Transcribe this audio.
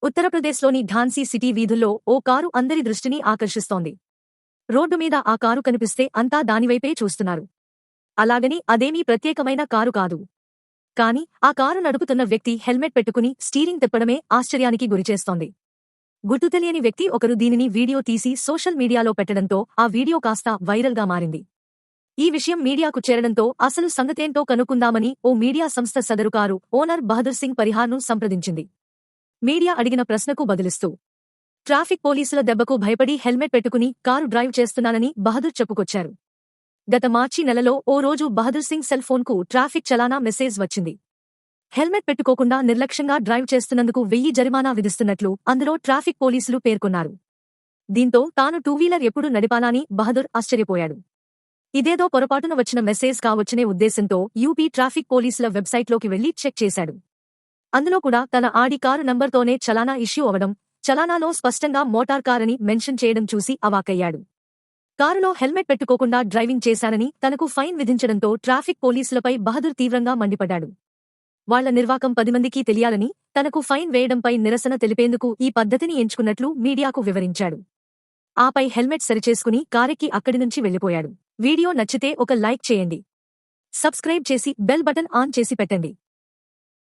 ఉత్తరప్రదేశ్లోని ఝాన్సీ సిటీ వీధుల్లో ఓ కారు అందరి దృష్టిని ఆకర్షిస్తోంది. రోడ్డు మీద ఆ కారు కనిపిస్తే అంతా దానివైపే చూస్తున్నారు. అలాగని అదేమీ ప్రత్యేకమైన కారు కాదు. కాని ఆ కారు నడుపుతున్న వ్యక్తి హెల్మెట్ పెట్టుకుని స్టీరింగ్ తిప్పడమే ఆశ్చర్యానికి గురిచేస్తోంది. గుర్తుతెలియని వ్యక్తి ఒకరు దీనిని వీడియో తీసి సోషల్ మీడియాలో పెట్టడంతో ఆ వీడియో కాస్త వైరల్గా మారింది. ఈ విషయం మీడియాకు చేరడంతో అసలు సంగతేంటో కనుక్కుందామని ఓ మీడియా సంస్థ సదరు కారు ఓనర్ బహదూర్ సింగ్ పరిహార్ను సంప్రదించింది. మీడియా అడిగిన ప్రశ్నకు బదులిస్తూ, ట్రాఫిక్ పోలీసుల దెబ్బకు భయపడి హెల్మెట్ పెట్టుకుని కారు డ్రైవ్ చేస్తున్నానని బహదూర్ చెప్పుకొచ్చారు. గత మార్చి నెలలో ఓ రోజు బహదూర్ సింగ్ సెల్ ఫోన్కు ట్రాఫిక్ చలానా మెసేజ్ వచ్చింది. హెల్మెట్ పెట్టుకోకుండా నిర్లక్ష్యంగా డ్రైవ్ చేస్తున్నందుకు 1000 జరిమానా విధిస్తున్నట్లు అందులో ట్రాఫిక్ పోలీసులు పేర్కొన్నారు. దీంతో తాను టూవీలర్ ఎప్పుడు నడిపాలని బహదూర్ ఆశ్చర్యపోయాడు. ఇదేదో పొరపాటున వచ్చిన మెసేజ్ కావచ్చనే ఉద్దేశంతో యూపీ ట్రాఫిక్ పోలీసుల వెబ్సైట్లోకి వెళ్లి చెక్ చేశాడు. అందులో కూడా తన ఆడి కారు నంబర్తోనే చలానా ఇష్యూ అవడం, చలానాలో స్పష్టంగా మోటార్ కార్ అని మెన్షన్ చేయడం చూసి అవాక్కయ్యాడు. కారులో హెల్మెట్ పెట్టుకోకుండా డ్రైవింగ్ చేశానని తనకు ఫైన్ విధించడంతో ట్రాఫిక్ పోలీసులపై బహదూర్ తీవ్రంగా మండిపడ్డాడు. వాళ్ల నిర్వాకం 10 మందికి తెలియాలని, తనకు ఫైన్ వేయడంపై నిరసన తెలిపేందుకు ఈ పద్ధతిని ఎంచుకున్నట్లు మీడియాకు వివరించాడు. ఆపై హెల్మెట్ సరిచేసుకుని కారెక్కి అక్కడి నుంచి వెళ్లిపోయాడు. వీడియో నచ్చితే ఒక లైక్ చేయండి. సబ్స్క్రైబ్ చేసి బెల్ బటన్ ఆన్ చేసి పెట్టండి.